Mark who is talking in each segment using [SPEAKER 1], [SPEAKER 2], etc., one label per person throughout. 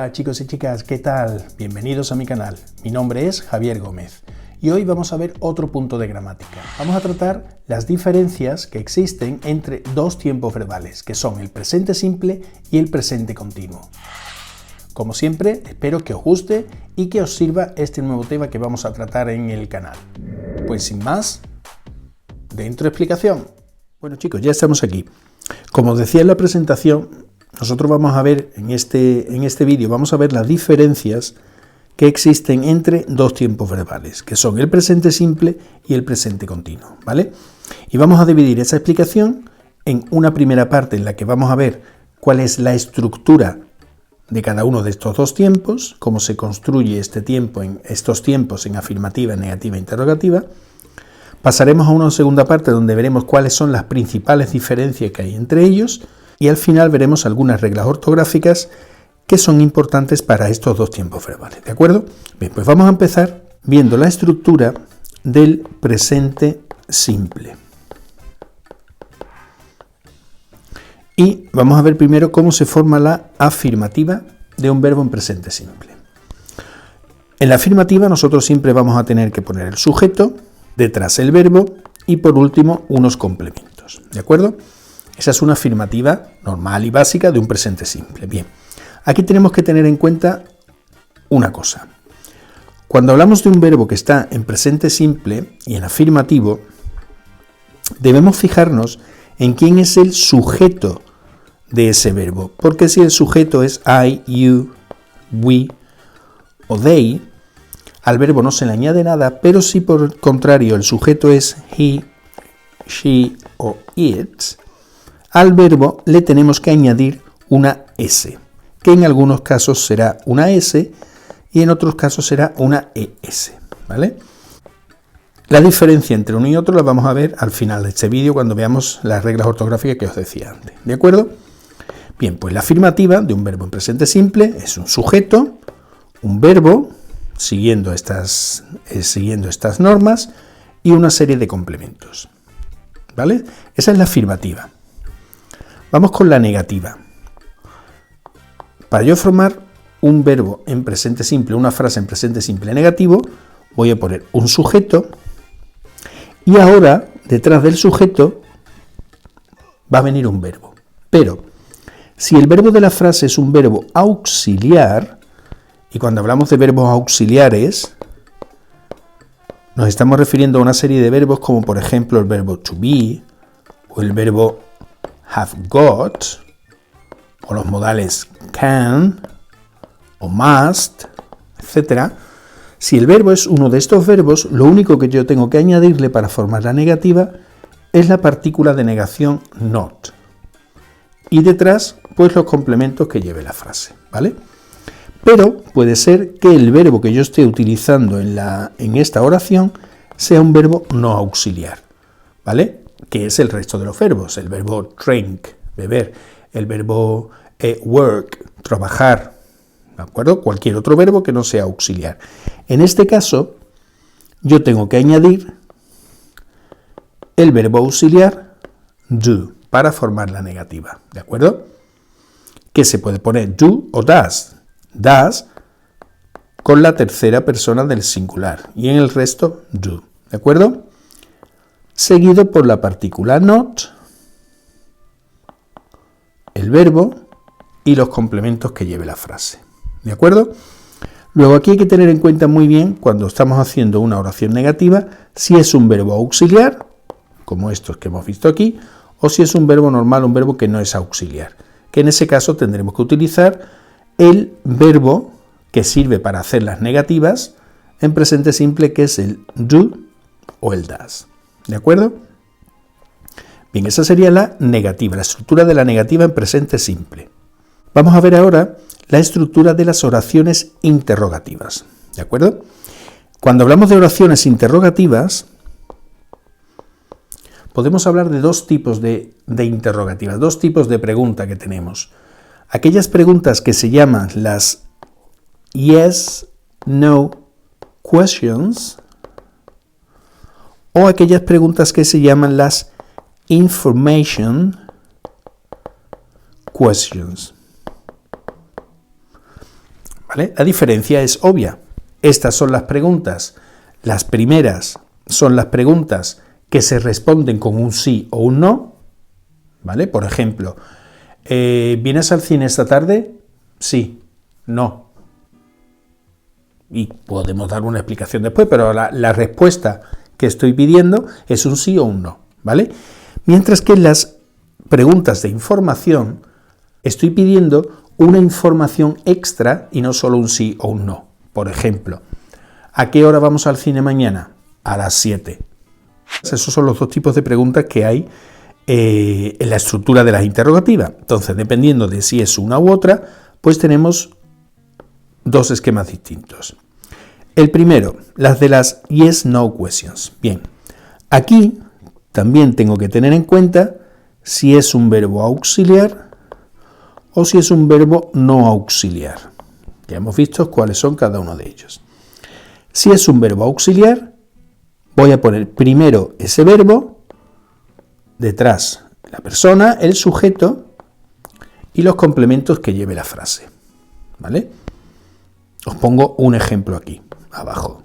[SPEAKER 1] Hola chicos y chicas, ¿qué tal? Bienvenidos a mi canal. Mi nombre es Javier Gómez y hoy vamos a ver otro punto de gramática. Vamos a tratar las diferencias que existen entre dos tiempos verbales, que son el presente simple y el presente continuo. Como siempre, espero que os guste y que os sirva este nuevo tema que vamos a tratar en el canal. Pues sin más, dentro explicación. Bueno chicos, ya estamos aquí. Como os decía en la presentación, nosotros vamos a ver en este vídeo, vamos a ver las diferencias que existen entre dos tiempos verbales, que son el presente simple y el presente continuo, ¿vale? Y vamos a dividir esa explicación en una primera parte en la que vamos a ver cuál es la estructura de cada uno de estos dos tiempos, cómo se construye estos tiempos en afirmativa, negativa e interrogativa. Pasaremos a una segunda parte donde veremos cuáles son las principales diferencias que hay entre ellos. Y al final veremos algunas reglas ortográficas que son importantes para estos dos tiempos verbales, ¿de acuerdo? Bien, pues vamos a empezar viendo la estructura del presente simple. Y vamos a ver primero cómo se forma la afirmativa de un verbo en presente simple. En la afirmativa nosotros siempre vamos a tener que poner el sujeto, detrás el verbo y por último unos complementos, ¿de acuerdo? Esa es una afirmativa normal y básica de un presente simple. Bien, aquí tenemos que tener en cuenta una cosa. Cuando hablamos de un verbo que está en presente simple y en afirmativo, debemos fijarnos en quién es el sujeto de ese verbo. Porque si el sujeto es I, you, we o they, al verbo no se le añade nada, pero si por el contrario el sujeto es he, she o it, al verbo le tenemos que añadir una S, que en algunos casos será una S y en otros casos será una ES, ¿vale? La diferencia entre uno y otro la vamos a ver al final de este vídeo cuando veamos las reglas ortográficas que os decía antes, ¿de acuerdo? Bien, pues la afirmativa de un verbo en presente simple es un sujeto, un verbo, siguiendo estas normas y una serie de complementos, ¿vale? Esa es la afirmativa. Vamos con la negativa. Para yo formar un verbo en presente simple, una frase en presente simple negativo, voy a poner un sujeto y ahora detrás del sujeto va a venir un verbo. Pero si el verbo de la frase es un verbo auxiliar, y cuando hablamos de verbos auxiliares, nos estamos refiriendo a una serie de verbos como por ejemplo el verbo to be o el verbo have got, o los modales can, o must, etc. Si el verbo es uno de estos verbos, lo único que yo tengo que añadirle para formar la negativa es la partícula de negación not. Y detrás, pues los complementos que lleve la frase, ¿vale? Pero puede ser que el verbo que yo esté utilizando en esta oración sea un verbo no auxiliar, ¿vale? Que es el resto de los verbos, el verbo drink, beber, el verbo work, trabajar, ¿de acuerdo? Cualquier otro verbo que no sea auxiliar. En este caso, yo tengo que añadir el verbo auxiliar do para formar la negativa, ¿de acuerdo? Que se puede poner do o does, does con la tercera persona del singular y en el resto do, ¿de acuerdo? Seguido por la partícula not, el verbo y los complementos que lleve la frase, ¿de acuerdo? Luego aquí hay que tener en cuenta muy bien cuando estamos haciendo una oración negativa si es un verbo auxiliar, como estos que hemos visto aquí, o si es un verbo normal, un verbo que no es auxiliar, que en ese caso tendremos que utilizar el verbo que sirve para hacer las negativas en presente simple, que es el do o el does. ¿De acuerdo? Bien, esa sería la negativa, la estructura de la negativa en presente simple. Vamos a ver ahora la estructura de las oraciones interrogativas. ¿De acuerdo? Cuando hablamos de oraciones interrogativas, podemos hablar de dos tipos de interrogativas, dos tipos de pregunta que tenemos. Aquellas preguntas que se llaman las yes, no questions, o aquellas preguntas que se llaman las information questions. ¿vale? La diferencia es obvia. Estas son las preguntas. Las primeras son las preguntas que se responden con un sí o un no, ¿vale? Por ejemplo, ¿vienes al cine esta tarde? Sí, no. Y podemos dar una explicación después, pero la respuesta que estoy pidiendo es un sí o un no, ¿vale? Mientras que en las preguntas de información estoy pidiendo una información extra y no solo un sí o un no. Por ejemplo, ¿a qué hora vamos al cine mañana? A las 7. Esos son los dos tipos de preguntas que hay en la estructura de las interrogativas. Entonces, dependiendo de si es una u otra, pues tenemos dos esquemas distintos. El primero, las de las yes-no questions. Bien, aquí también tengo que tener en cuenta si es un verbo auxiliar o si es un verbo no auxiliar. Ya hemos visto cuáles son cada uno de ellos. Si es un verbo auxiliar, voy a poner primero ese verbo, detrás la persona, el sujeto y los complementos que lleve la frase, ¿vale? Os pongo un ejemplo aquí, abajo.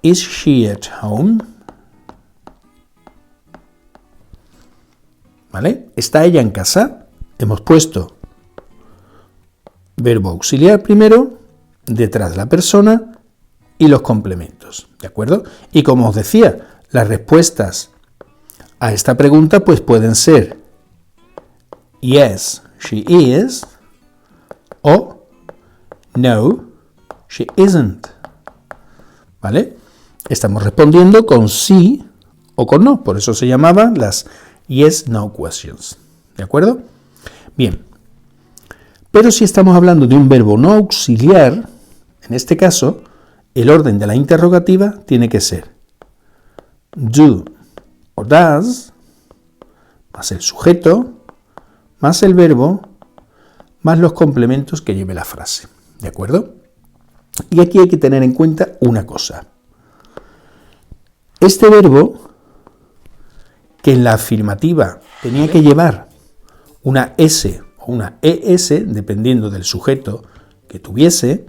[SPEAKER 1] Is she at home? ¿Vale? ¿Está ella en casa? Hemos puesto verbo auxiliar primero, detrás la persona y los complementos, ¿de acuerdo? Y como os decía, las respuestas a esta pregunta pues pueden ser yes, she is, o no, she isn't, ¿vale? Estamos respondiendo con sí o con no, por eso se llamaban las yes-no questions, ¿de acuerdo? Bien, pero si estamos hablando de un verbo no auxiliar, en este caso, el orden de la interrogativa tiene que ser do o does, más el sujeto, más el verbo, más los complementos que lleve la frase, ¿de acuerdo? Y aquí hay que tener en cuenta una cosa. Este verbo, que en la afirmativa tenía que llevar una S o una ES, dependiendo del sujeto que tuviese,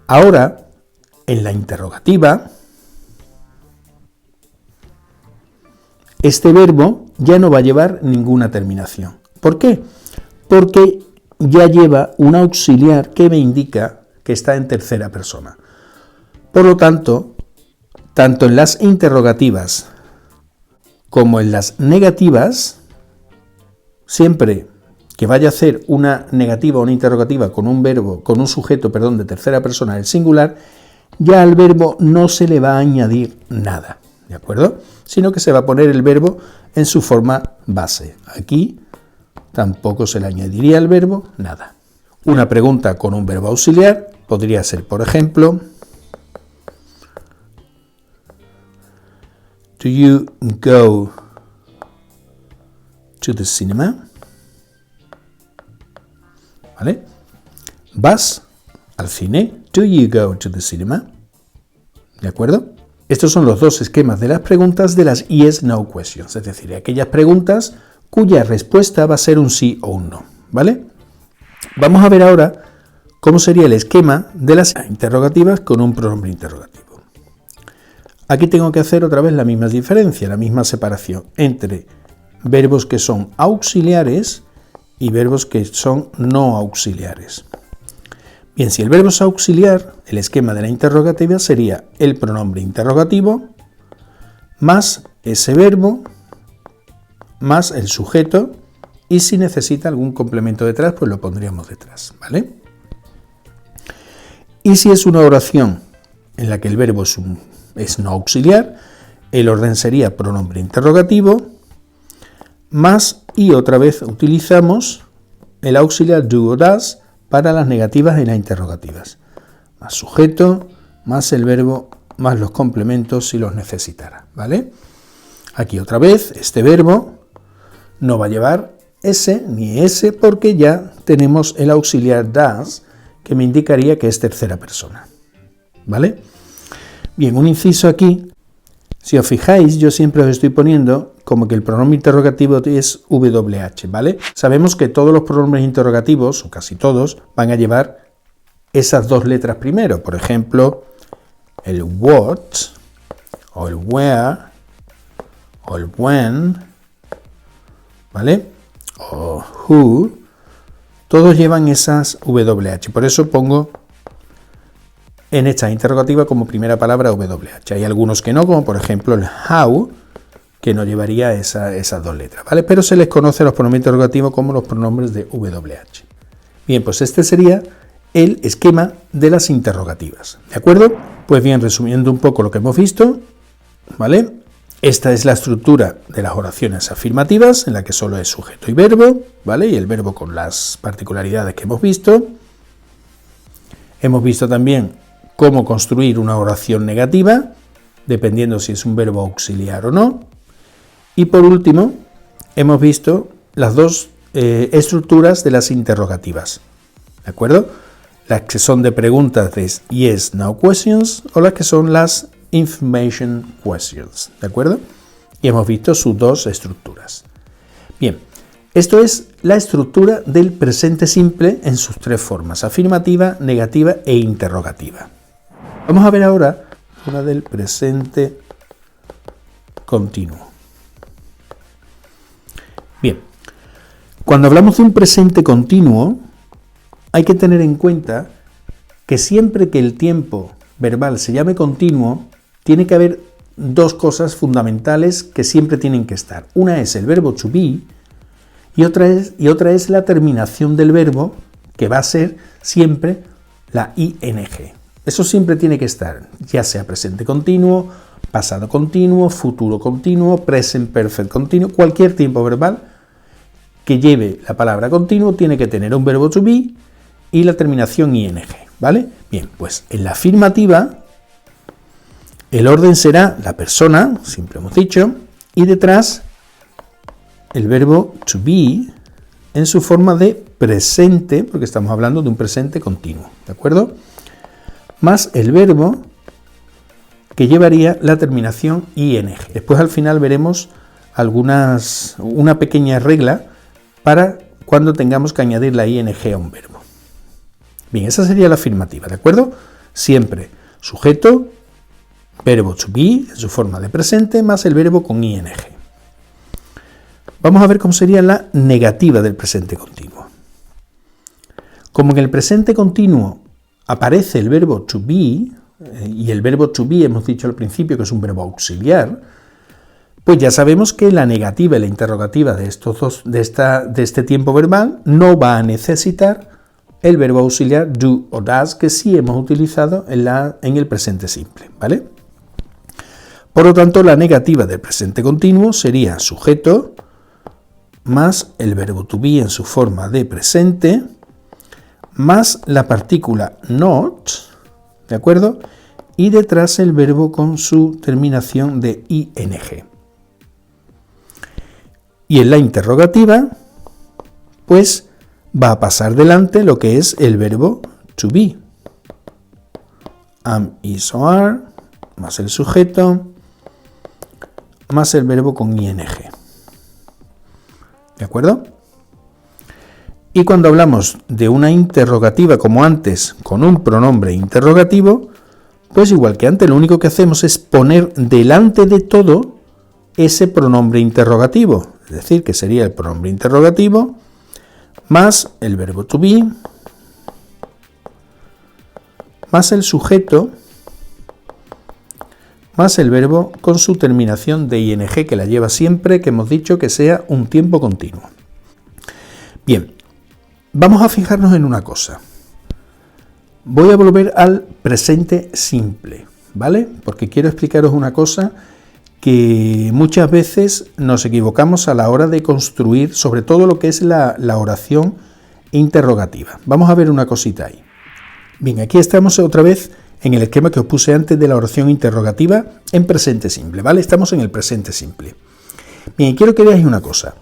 [SPEAKER 1] ahora, en la interrogativa, este verbo ya no va a llevar ninguna terminación. ¿Por qué? Porque ya lleva un auxiliar que me indica que está en tercera persona. Por lo tanto, tanto en las interrogativas como en las negativas, siempre que vaya a hacer una negativa o una interrogativa con un verbo, con un sujeto, de tercera persona, el singular, ya al verbo no se le va a añadir nada, ¿de acuerdo? Sino que se va a poner el verbo en su forma base. Aquí tampoco se le añadiría al verbo nada. Una pregunta con un verbo auxiliar podría ser, por ejemplo, do you go to the cinema? ¿Vale? ¿Vas al cine? Do you go to the cinema? ¿De acuerdo? Estos son los dos esquemas de las preguntas de las yes-no questions, es decir, aquellas preguntas cuya respuesta va a ser un sí o un no, ¿vale? Vamos a ver ahora cómo sería el esquema de las interrogativas con un pronombre interrogativo. Aquí tengo que hacer otra vez la misma diferencia, la misma separación entre verbos que son auxiliares y verbos que son no auxiliares. Bien, si el verbo es auxiliar, el esquema de la interrogativa sería el pronombre interrogativo más ese verbo más el sujeto, y si necesita algún complemento detrás, pues lo pondríamos detrás, ¿vale? Y si es una oración en la que el verbo es no auxiliar, el orden sería pronombre interrogativo más, y otra vez utilizamos el auxiliar do o does para las negativas y las interrogativas. Más sujeto, más el verbo, más los complementos si los necesitara, ¿vale? Aquí otra vez, este verbo no va a llevar S ni S porque ya tenemos el auxiliar does que me indicaría que es tercera persona, ¿vale? Bien, un inciso aquí. Si os fijáis, yo siempre os estoy poniendo como que el pronombre interrogativo es WH, ¿vale? Sabemos que todos los pronombres interrogativos, o casi todos, van a llevar esas dos letras primero. Por ejemplo, el what, o el where, o el when, ¿vale? O who, todos llevan esas WH. Por eso pongo en esta interrogativa como primera palabra WH. Hay algunos que no, como por ejemplo el how, que no llevaría esas dos letras, ¿vale? Pero se les conoce a los pronombres interrogativos como los pronombres de WH. Bien, pues este sería el esquema de las interrogativas, ¿de acuerdo? Pues bien, resumiendo un poco lo que hemos visto, ¿vale? Esta es la estructura de las oraciones afirmativas, en la que solo es sujeto y verbo, ¿vale? Y el verbo con las particularidades que hemos visto. Hemos visto también cómo construir una oración negativa, dependiendo si es un verbo auxiliar o no. Y por último, hemos visto las dos estructuras de las interrogativas, ¿de acuerdo? Las que son de preguntas de yes, no questions, o las que son las information questions, ¿de acuerdo? Y hemos visto sus dos estructuras. Bien, esto es la estructura del presente simple en sus tres formas: afirmativa, negativa e interrogativa. Vamos a ver ahora una del presente continuo. Bien, cuando hablamos de un presente continuo, hay que tener en cuenta que siempre que el tiempo verbal se llame continuo, tiene que haber dos cosas fundamentales que siempre tienen que estar. Una es el verbo to be y otra es la terminación del verbo, que va a ser siempre la ing. Eso siempre tiene que estar, ya sea presente continuo, pasado continuo, futuro continuo, present perfect continuo, cualquier tiempo verbal que lleve la palabra continuo tiene que tener un verbo to be y la terminación ing, ¿vale? Bien, pues en la afirmativa el orden será la persona, siempre hemos dicho, y detrás el verbo to be en su forma de presente, porque estamos hablando de un presente continuo, ¿de acuerdo? Más el verbo que llevaría la terminación ing. Después al final veremos una pequeña regla para cuando tengamos que añadir la ing a un verbo. Bien, esa sería la afirmativa, ¿de acuerdo? Siempre sujeto, verbo to be en su forma de presente, más el verbo con ing. Vamos a ver cómo sería la negativa del presente continuo. Como en el presente continuo aparece el verbo to be, y el verbo to be hemos dicho al principio que es un verbo auxiliar, pues ya sabemos que la negativa y la interrogativa de este tiempo verbal no va a necesitar el verbo auxiliar do o does, que sí hemos utilizado en el presente simple, ¿vale? Por lo tanto, la negativa del presente continuo sería sujeto más el verbo to be en su forma de presente, más la partícula not, ¿de acuerdo? Y detrás el verbo con su terminación de ing. Y en la interrogativa, pues va a pasar delante lo que es el verbo to be. Am, is o are, más el sujeto, más el verbo con ing. ¿De acuerdo? Y cuando hablamos de una interrogativa como antes, con un pronombre interrogativo, pues igual que antes, lo único que hacemos es poner delante de todo ese pronombre interrogativo. Es decir, que sería el pronombre interrogativo más el verbo to be, más el sujeto, más el verbo con su terminación de ing, que la lleva siempre que hemos dicho que sea un tiempo continuo. Bien, vamos a fijarnos en una cosa. Voy a volver al presente simple, ¿vale? Porque quiero explicaros una cosa que muchas veces nos equivocamos a la hora de construir, sobre todo lo que es la oración interrogativa. Vamos a ver una cosita ahí. Bien, aquí estamos otra vez en el esquema que os puse antes de la oración interrogativa en presente simple, ¿vale? Estamos en el presente simple. Bien, quiero que veáis una cosa.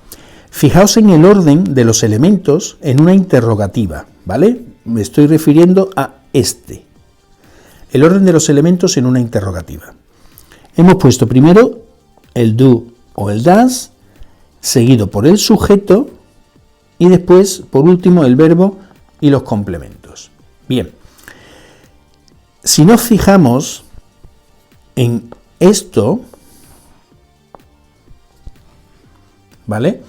[SPEAKER 1] Fijaos en el orden de los elementos en una interrogativa, ¿vale? Me estoy refiriendo a el orden de los elementos en una interrogativa. hemos puesto primero el do o el does, seguido por el sujeto y después, por último, el verbo y los complementos. Bien, si nos fijamos en esto, ¿vale?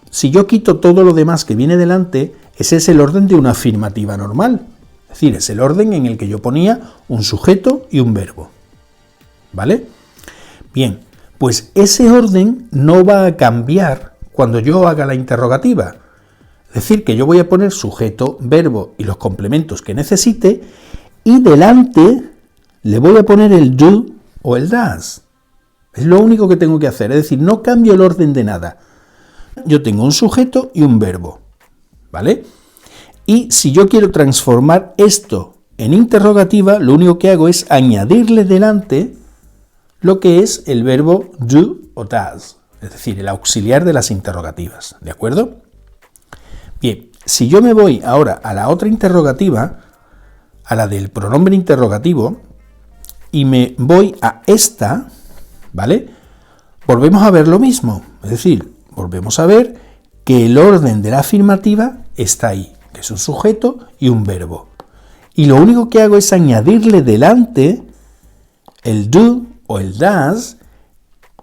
[SPEAKER 1] Si yo quito todo lo demás que viene delante, ese es el orden de una afirmativa normal. Es decir, es el orden en el que yo ponía un sujeto y un verbo. ¿Vale? Bien, pues ese orden no va a cambiar cuando yo haga la interrogativa. Es decir, que yo voy a poner sujeto, verbo y los complementos que necesite y delante le voy a poner el do o el does. Es lo único que tengo que hacer, es decir, no cambio el orden de nada. Yo tengo un sujeto y un verbo, ¿vale? Y si yo quiero transformar esto en interrogativa, lo único que hago es añadirle delante lo que es el verbo do o does, es decir, el auxiliar de las interrogativas, ¿de acuerdo? Bien, si yo me voy ahora a la otra interrogativa, a la del pronombre interrogativo, y me voy a esta, ¿vale? Volvemos a ver lo mismo, es decir, volvemos a ver que el orden de la afirmativa está ahí, que es un sujeto y un verbo. Y lo único que hago es añadirle delante el do o el does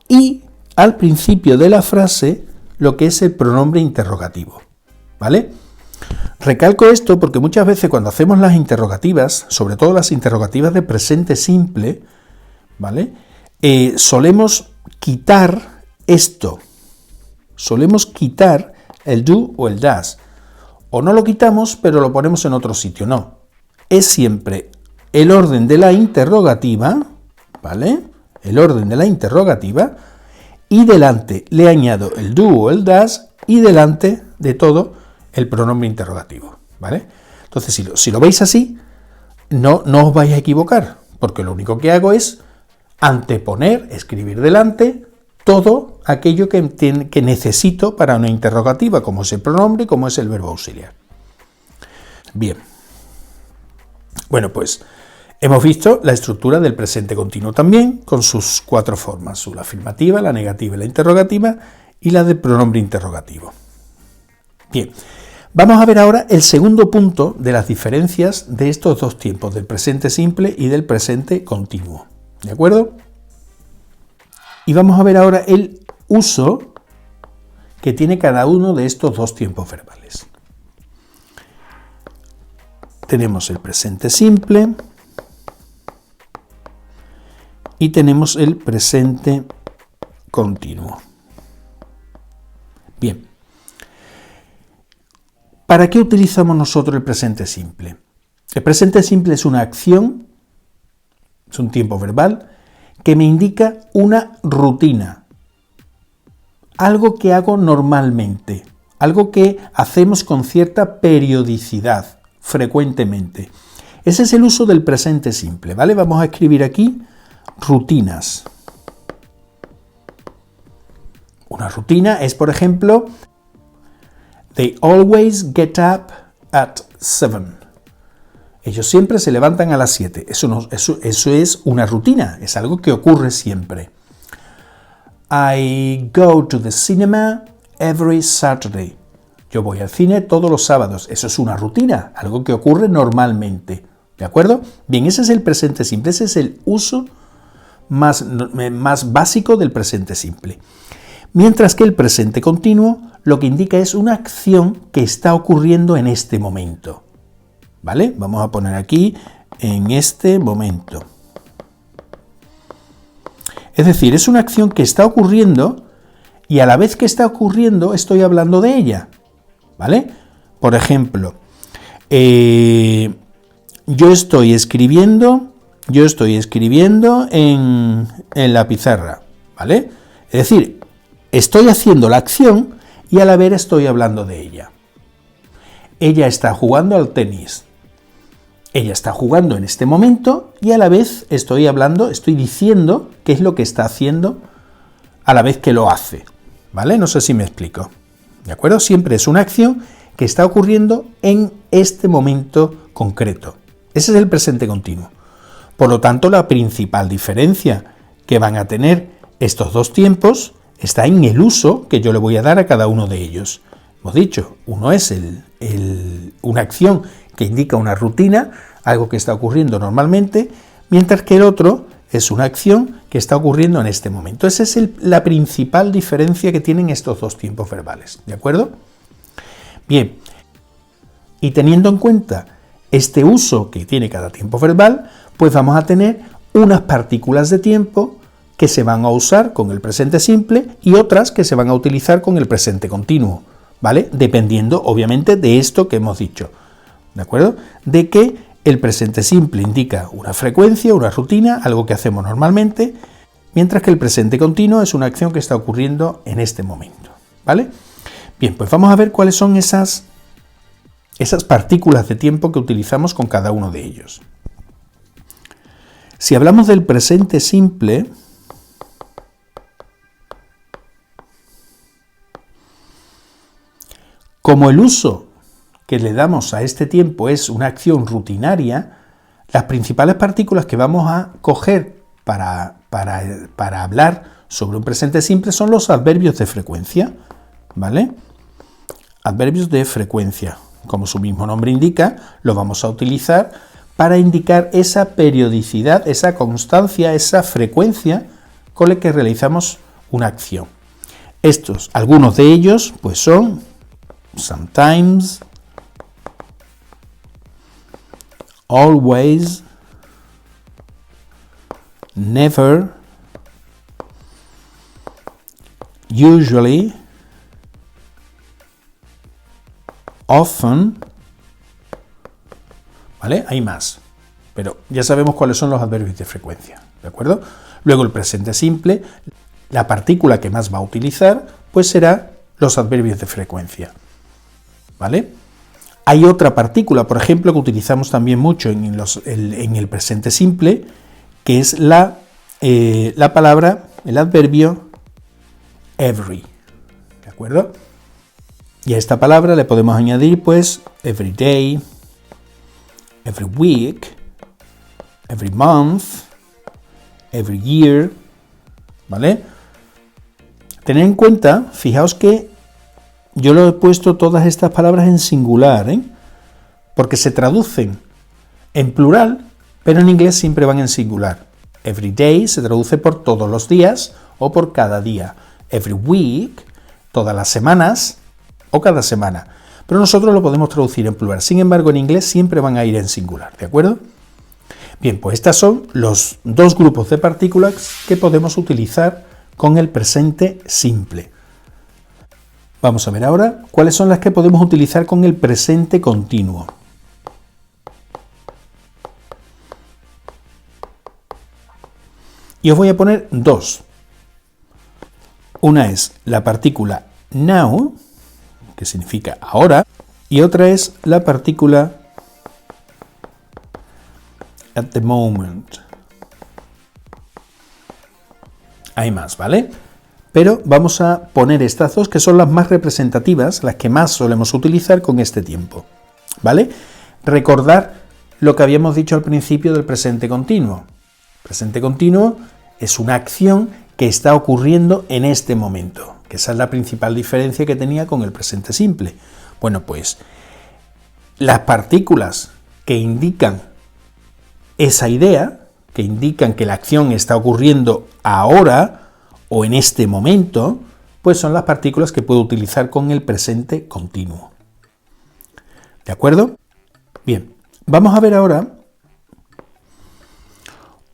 [SPEAKER 1] y al principio de la frase lo que es el pronombre interrogativo, ¿vale? Recalco esto porque muchas veces cuando hacemos las interrogativas, sobre todo las interrogativas de presente simple, ¿vale? Solemos quitar esto, solemos quitar el do o el does, o no lo quitamos pero lo ponemos en otro sitio, no, es siempre el orden de la interrogativa, ¿vale? El orden de la interrogativa y delante le añado el do o el does y delante de todo el pronombre interrogativo, ¿vale? Entonces si lo veis así, no os vais a equivocar, porque lo único que hago es anteponer, escribir delante todo aquello que necesito para una interrogativa, como es el pronombre, como es el verbo auxiliar. Bien. Bueno, pues hemos visto la estructura del presente continuo también, con sus 4 formas, la afirmativa, la negativa y la interrogativa, y la del pronombre interrogativo. Bien, vamos a ver ahora el segundo punto de las diferencias de estos dos tiempos, del presente simple y del presente continuo. ¿De acuerdo? Y vamos a ver ahora el uso que tiene cada uno de estos dos tiempos verbales. Tenemos el presente simple y tenemos el presente continuo. Bien. ¿Para qué utilizamos nosotros el presente simple? El presente simple es una acción, es un tiempo verbal, que me indica una rutina, algo que hago normalmente, algo que hacemos con cierta periodicidad, frecuentemente. Ese es el uso del presente simple, ¿vale? Vamos a escribir aquí rutinas. Una rutina es, por ejemplo, they always get up at 7. Ellos siempre se levantan a las 7. Eso es una rutina, es algo que ocurre siempre. I go to the cinema every Saturday. Yo voy al cine todos los sábados. Eso es una rutina, algo que ocurre normalmente. ¿De acuerdo? Bien, ese es el presente simple, ese es el uso más básico del presente simple. Mientras que el presente continuo lo que indica es una acción que está ocurriendo en este momento. ¿Vale? Vamos a poner aquí en este momento. Es decir, es una acción que está ocurriendo y a la vez que está ocurriendo estoy hablando de ella. ¿Vale? Por ejemplo, yo estoy escribiendo en la pizarra. ¿Vale? Es decir, estoy haciendo la acción y a la vez estoy hablando de ella. Ella está jugando al tenis. Ella está jugando en este momento y a la vez estoy diciendo qué es lo que está haciendo a la vez que lo hace. ¿Vale? No sé si me explico. ¿De acuerdo? Siempre es una acción que está ocurriendo en este momento concreto. Ese es el presente continuo. Por lo tanto, la principal diferencia que van a tener estos dos tiempos está en el uso que yo le voy a dar a cada uno de ellos. Hemos dicho, uno es una acción que indica una rutina, algo que está ocurriendo normalmente, mientras que el otro es una acción que está ocurriendo en este momento. Esa es la principal diferencia que tienen estos dos tiempos verbales, ¿de acuerdo? Bien, y teniendo en cuenta este uso que tiene cada tiempo verbal, pues vamos a tener unas partículas de tiempo que se van a usar con el presente simple y otras que se van a utilizar con el presente continuo, ¿vale? Dependiendo, obviamente, de esto que hemos dicho, ¿de acuerdo? De que el presente simple indica una frecuencia, una rutina, algo que hacemos normalmente, mientras que el presente continuo es una acción que está ocurriendo en este momento, ¿vale? Bien, pues vamos a ver cuáles son esas partículas de tiempo que utilizamos con cada uno de ellos. Si hablamos del presente simple, como el uso que le damos a este tiempo es una acción rutinaria, las principales partículas que vamos a coger para hablar sobre un presente simple son los adverbios de frecuencia, ¿vale? Adverbios de frecuencia, como su mismo nombre indica, lo vamos a utilizar para indicar esa periodicidad, esa constancia, esa frecuencia con la que realizamos una acción. Algunos de ellos, pues son sometimes, always, never, usually, often, ¿vale? Hay más, pero ya sabemos cuáles son los adverbios de frecuencia, ¿de acuerdo? Luego el presente simple, la partícula que más va a utilizar, pues será los adverbios de frecuencia, ¿vale? Hay otra partícula, por ejemplo, que utilizamos también mucho en el presente simple, que es la palabra, el adverbio every, ¿de acuerdo? Y a esta palabra le podemos añadir, pues, every day, every week, every month, every year, ¿vale? Tened en cuenta, fijaos que yo lo he puesto todas estas palabras en singular, porque se traducen en plural, pero en inglés siempre van en singular. Every day se traduce por todos los días o por cada día. Every week, todas las semanas o cada semana. Pero nosotros lo podemos traducir en plural. Sin embargo, en inglés siempre van a ir en singular, ¿de acuerdo? Bien, pues estos son los dos grupos de partículas que podemos utilizar con el presente simple. Vamos a ver ahora cuáles son las que podemos utilizar con el presente continuo. Y os voy a poner dos. Una es la partícula now, que significa ahora, y otra es la partícula at the moment. Hay más, ¿vale? Pero vamos a poner estas dos que son las más representativas, las que más solemos utilizar con este tiempo, ¿vale? Recordar lo que habíamos dicho al principio del presente continuo. Presente continuo es una acción que está ocurriendo en este momento, que esa es la principal diferencia que tenía con el presente simple. Bueno, pues las partículas que indican esa idea, que indican que la acción está ocurriendo ahora o en este momento, pues son las partículas que puedo utilizar con el presente continuo. ¿De acuerdo? Bien, vamos a ver ahora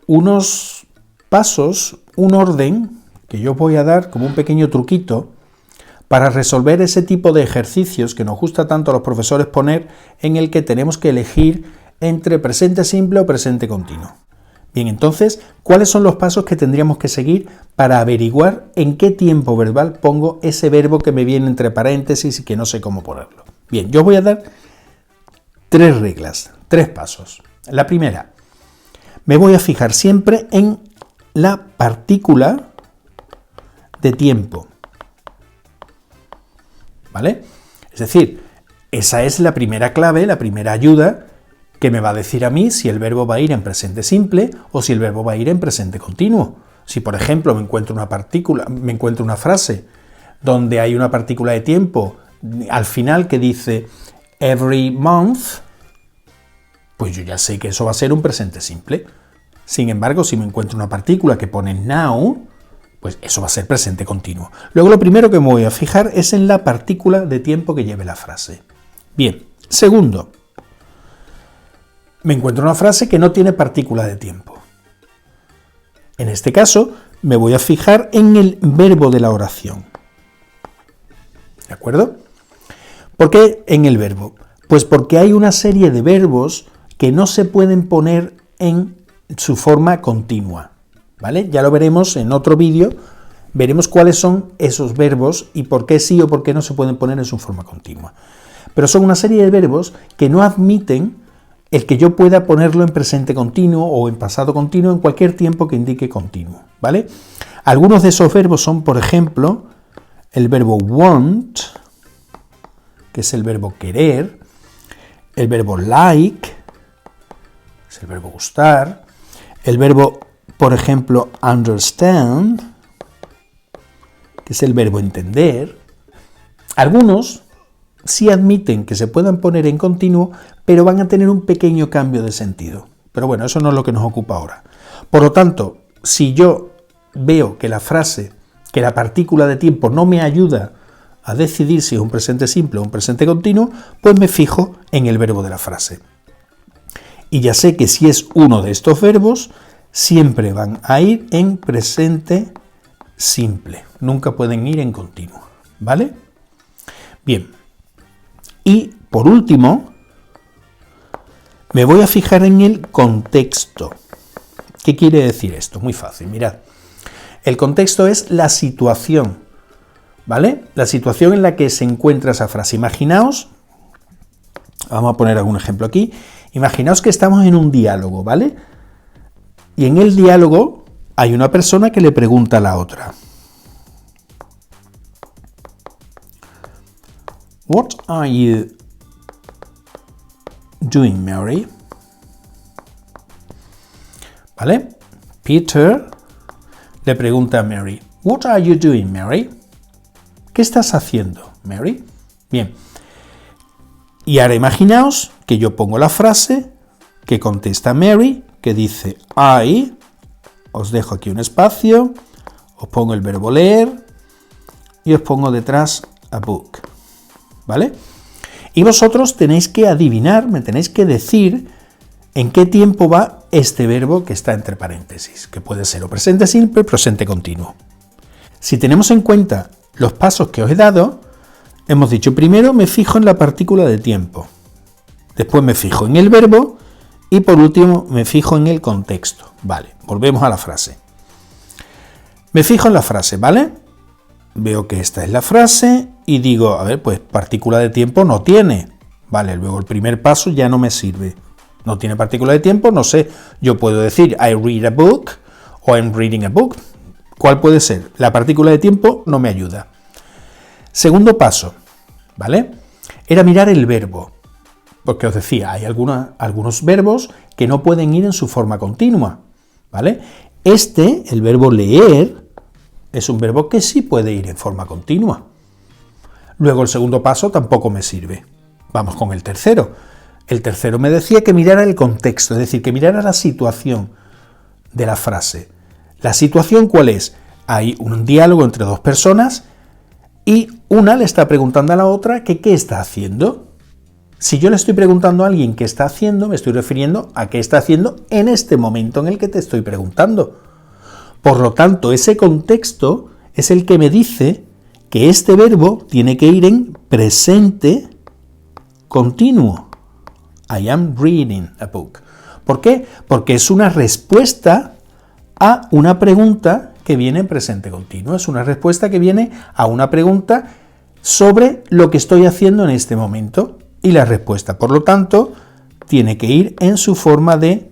[SPEAKER 1] unos pasos, un orden que yo voy a dar como un pequeño truquito para resolver ese tipo de ejercicios que nos gusta tanto a los profesores poner, en el que tenemos que elegir entre presente simple o presente continuo. Bien, entonces, ¿cuáles son los pasos que tendríamos que seguir para averiguar en qué tiempo verbal pongo ese verbo que me viene entre paréntesis y que no sé cómo ponerlo? Bien, yo voy a dar tres reglas, tres pasos. La primera, me voy a fijar siempre en la partícula de tiempo, ¿vale? Es decir, esa es la primera clave, la primera ayuda que me va a decir a mí si el verbo va a ir en presente simple o si el verbo va a ir en presente continuo. Si, por ejemplo, me encuentro una frase donde hay una partícula de tiempo al final que dice every month, pues yo ya sé que eso va a ser un presente simple. Sin embargo, si me encuentro una partícula que pone now, pues eso va a ser presente continuo. Luego lo primero que me voy a fijar es en la partícula de tiempo que lleve la frase. Bien, segundo, me encuentro una frase que no tiene partícula de tiempo. En este caso, me voy a fijar en el verbo de la oración. ¿De acuerdo? ¿Por qué en el verbo? Pues porque hay una serie de verbos que no se pueden poner en su forma continua, ¿vale? Ya lo veremos en otro vídeo, veremos cuáles son esos verbos y por qué sí o por qué no se pueden poner en su forma continua. Pero son una serie de verbos que no admiten el que yo pueda ponerlo en presente continuo o en pasado continuo en cualquier tiempo que indique continuo, ¿vale? Algunos de esos verbos son, por ejemplo, el verbo want, que es el verbo querer, el verbo like, es el verbo gustar, el verbo, por ejemplo, understand, que es el verbo entender. Algunos sí admiten que se puedan poner en continuo, pero van a tener un pequeño cambio de sentido. Pero bueno, eso no es lo que nos ocupa ahora. Por lo tanto, si yo veo que la frase, que la partícula de tiempo no me ayuda a decidir si es un presente simple o un presente continuo, pues me fijo en el verbo de la frase. Y ya sé que si es uno de estos verbos, siempre van a ir en presente simple. Nunca pueden ir en continuo, ¿vale? Bien. Y, por último, me voy a fijar en el contexto. ¿Qué quiere decir esto? Muy fácil, mirad. El contexto es la situación, ¿vale? La situación en la que se encuentra esa frase. Imaginaos, vamos a poner algún ejemplo aquí, imaginaos que estamos en un diálogo, ¿vale? Y en el diálogo hay una persona que le pregunta a la otra: What are you doing, Mary? ¿Vale? Peter le pregunta a Mary: What are you doing, Mary? ¿Qué estás haciendo, Mary? Bien. Y ahora imaginaos que yo pongo la frase que contesta Mary, que dice I, os dejo aquí un espacio, os pongo el verbo leer y os pongo detrás a book. ¿Vale? Y vosotros tenéis que adivinar, me tenéis que decir en qué tiempo va este verbo que está entre paréntesis, que puede ser o presente simple o presente continuo. Si tenemos en cuenta los pasos que os he dado, hemos dicho primero me fijo en la partícula de tiempo, después me fijo en el verbo y por último me fijo en el contexto. Vale, volvemos a la frase. Me fijo en la frase, ¿vale? Veo que esta es la frase y digo, a ver, pues partícula de tiempo no tiene. Vale, luego el primer paso ya no me sirve. No tiene partícula de tiempo, no sé. Yo puedo decir I read a book o I'm reading a book. ¿Cuál puede ser? La partícula de tiempo no me ayuda. Segundo paso, ¿vale? Era mirar el verbo. Porque os decía, hay algunos verbos que no pueden ir en su forma continua, ¿vale? El verbo leer, es un verbo que sí puede ir en forma continua. Luego el segundo paso tampoco me sirve. Vamos con el tercero. El tercero me decía que mirara el contexto, es decir, que mirara la situación de la frase. ¿La situación cuál es? Hay un diálogo entre dos personas y una le está preguntando a la otra que qué está haciendo. Si yo le estoy preguntando a alguien qué está haciendo, me estoy refiriendo a qué está haciendo en este momento en el que te estoy preguntando. Por lo tanto, ese contexto es el que me dice que este verbo tiene que ir en presente continuo. I am reading a book. ¿Por qué? Porque es una respuesta a una pregunta que viene en presente continuo. Es una respuesta que viene a una pregunta sobre lo que estoy haciendo en este momento. Y la respuesta, por lo tanto, tiene que ir en su forma de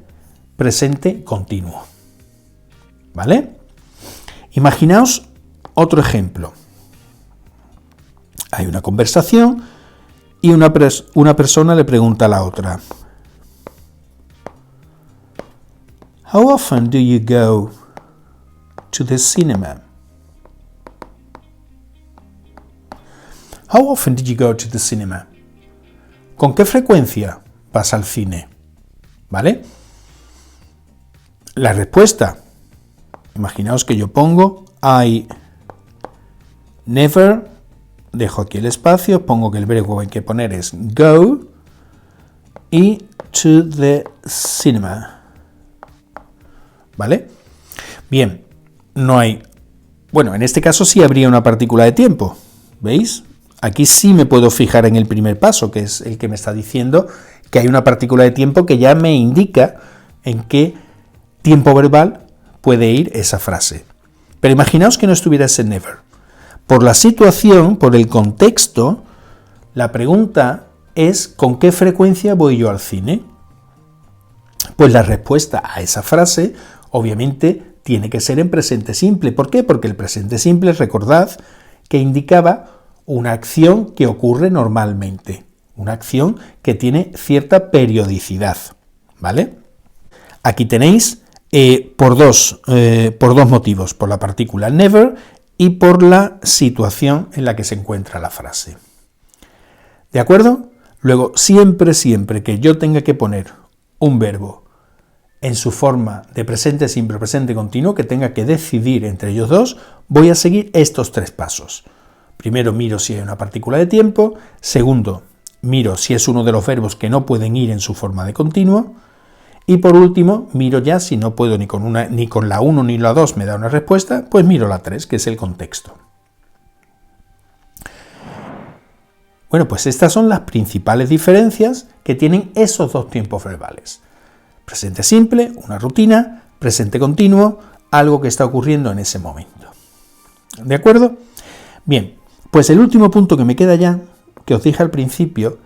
[SPEAKER 1] presente continuo. ¿Vale? Imaginaos otro ejemplo. Hay una conversación y una persona le pregunta a la otra: How often do you go to the cinema? How often did you go to the cinema? ¿Con qué frecuencia vas al cine? ¿Vale? La respuesta. Imaginaos que yo pongo I never, dejo aquí el espacio, pongo que el verbo que hay que poner es go y to the cinema. ¿Vale? Bien, no hay... Bueno, en este caso sí habría una partícula de tiempo. ¿Veis? Aquí sí me puedo fijar en el primer paso, que es el que me está diciendo que hay una partícula de tiempo que ya me indica en qué tiempo verbal puede ir esa frase. Pero imaginaos que no estuviera ese never. Por la situación, por el contexto, la pregunta es ¿con qué frecuencia voy yo al cine? Pues la respuesta a esa frase, obviamente, tiene que ser en presente simple. ¿Por qué? Porque el presente simple, recordad, que indicaba una acción que ocurre normalmente, una acción que tiene cierta periodicidad, ¿vale? Aquí tenéis por dos motivos, por la partícula never y por la situación en la que se encuentra la frase. ¿De acuerdo? Luego, siempre que yo tenga que poner un verbo en su forma de presente simple o presente continuo, que tenga que decidir entre ellos dos, voy a seguir estos tres pasos. Primero miro si hay una partícula de tiempo, segundo miro si es uno de los verbos que no pueden ir en su forma de continuo, y por último miro ya si no puedo ni con la 1 ni la 2 me da una respuesta, pues miro la 3, que es el contexto. Bueno, pues estas son las principales diferencias que tienen esos dos tiempos verbales. Presente simple, una rutina; presente continuo, algo que está ocurriendo en ese momento. ¿De acuerdo? Bien, pues el último punto que me queda ya, que os dije al principio,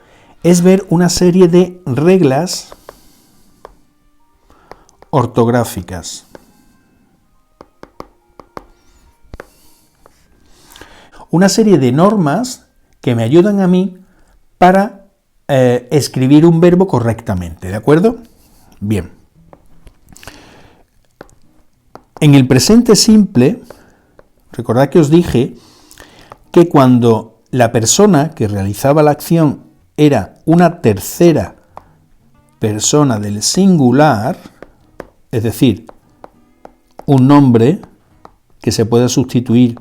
[SPEAKER 1] es ver una serie de reglas ortográficas. Una serie de normas que me ayudan a mí para escribir un verbo correctamente, ¿de acuerdo? Bien. En el presente simple, recordad que os dije que cuando la persona que realizaba la acción era una tercera persona del singular, es decir, un nombre que se puede sustituir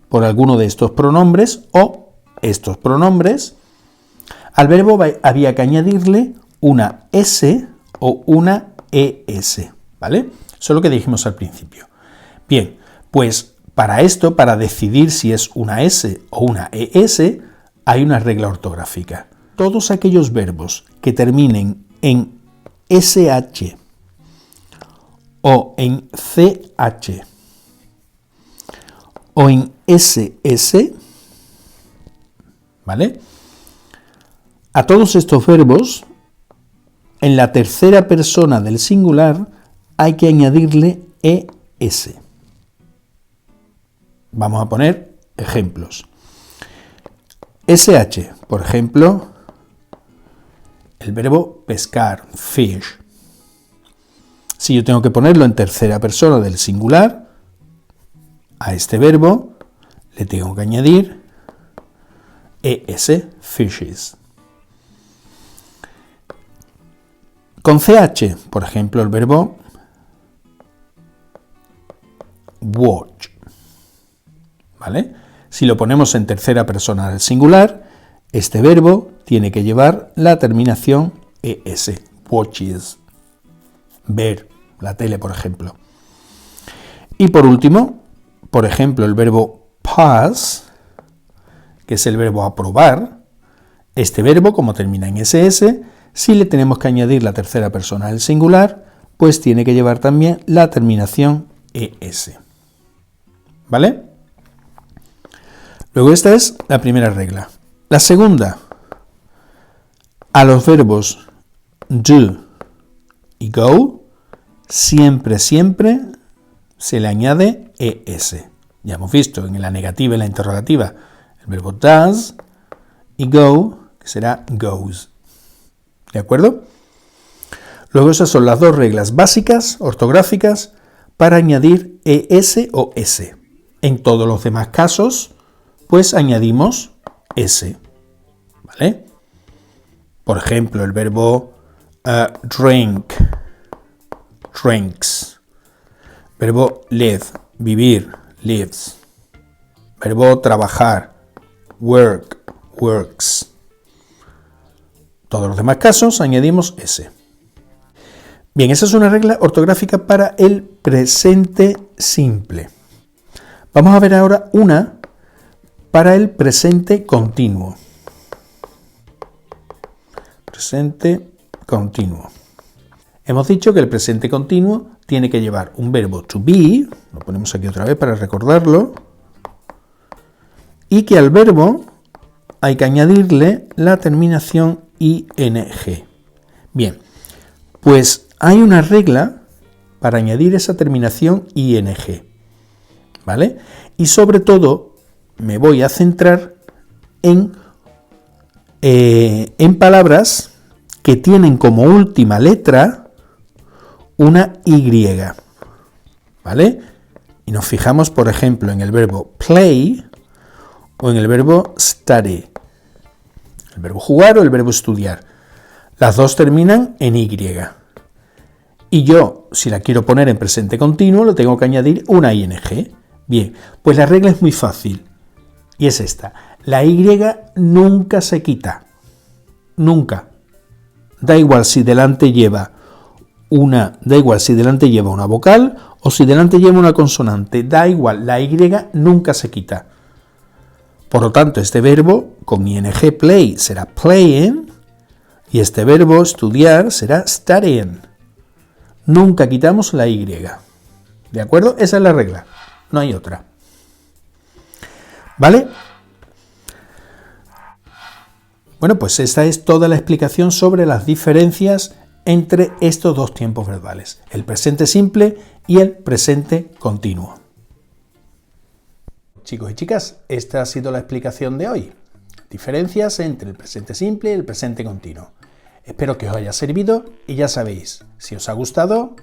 [SPEAKER 1] por alguno de estos pronombres o estos pronombres, al verbo había que añadirle una S o una ES, ¿vale? Eso es lo que dijimos al principio. Bien, pues para esto, para decidir si es una S o una ES, hay una regla ortográfica. Todos aquellos verbos que terminen en SH o en CH o en SS, ¿vale? A todos estos verbos, en la tercera persona del singular, hay que añadirle ES. Vamos a poner ejemplos. SH, por ejemplo, el verbo pescar, fish. Si yo tengo que ponerlo en tercera persona del singular, a este verbo le tengo que añadir ES, fishes. Con CH, por ejemplo, el verbo watch, ¿vale? Si lo ponemos en tercera persona del singular, este verbo tiene que llevar la terminación ES, watches, ver la tele, por ejemplo. Y por último, por ejemplo, el verbo pass, que es el verbo aprobar, este verbo, como termina en SS, si le tenemos que añadir la tercera persona del singular, pues tiene que llevar también la terminación ES. ¿Vale? Luego esta es la primera regla. La segunda, a los verbos do y go, siempre se le añade ES. Ya hemos visto en la negativa y la interrogativa el verbo does y go, que será goes. ¿De acuerdo? Luego esas son las dos reglas básicas, ortográficas, para añadir es o s. En todos los demás casos, pues añadimos s, ¿vale? Por ejemplo, el verbo drink, drinks. Verbo live, vivir, lives. Verbo trabajar, work, works. Todos los demás casos añadimos s. Bien, esa es una regla ortográfica para el presente simple. Vamos a ver ahora una para el presente continuo. Presente continuo. Hemos dicho que el presente continuo tiene que llevar un verbo to be, lo ponemos aquí otra vez para recordarlo, y que al verbo hay que añadirle la terminación ing. Bien, pues hay una regla para añadir esa terminación ing, ¿vale? Y sobre todo me voy a centrar en palabras que tienen como última letra una y, ¿vale? Y nos fijamos, por ejemplo, en el verbo play o en el verbo study, el verbo jugar o el verbo estudiar. Las dos terminan en y. Y yo, si la quiero poner en presente continuo, le tengo que añadir una ing. Bien, pues la regla es muy fácil. Y es esta. La y nunca se quita. Nunca. Da igual si delante lleva una vocal o si delante lleva una consonante. Da igual, la y nunca se quita. Por lo tanto, este verbo con ing play será playing y este verbo estudiar será studying. Nunca quitamos la y. ¿De acuerdo? Esa es la regla. No hay otra. ¿Vale? Bueno, pues esta es toda la explicación sobre las diferencias entre estos dos tiempos verbales, el presente simple y el presente continuo. Chicos y chicas, esta ha sido la explicación de hoy. Diferencias entre el presente simple y el presente continuo. Espero que os haya servido y ya sabéis, si os ha gustado,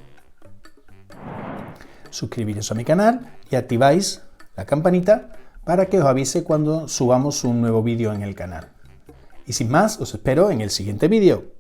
[SPEAKER 1] suscribiros a mi canal y activáis la campanita para que os avise cuando subamos un nuevo vídeo en el canal. Y sin más, os espero en el siguiente vídeo.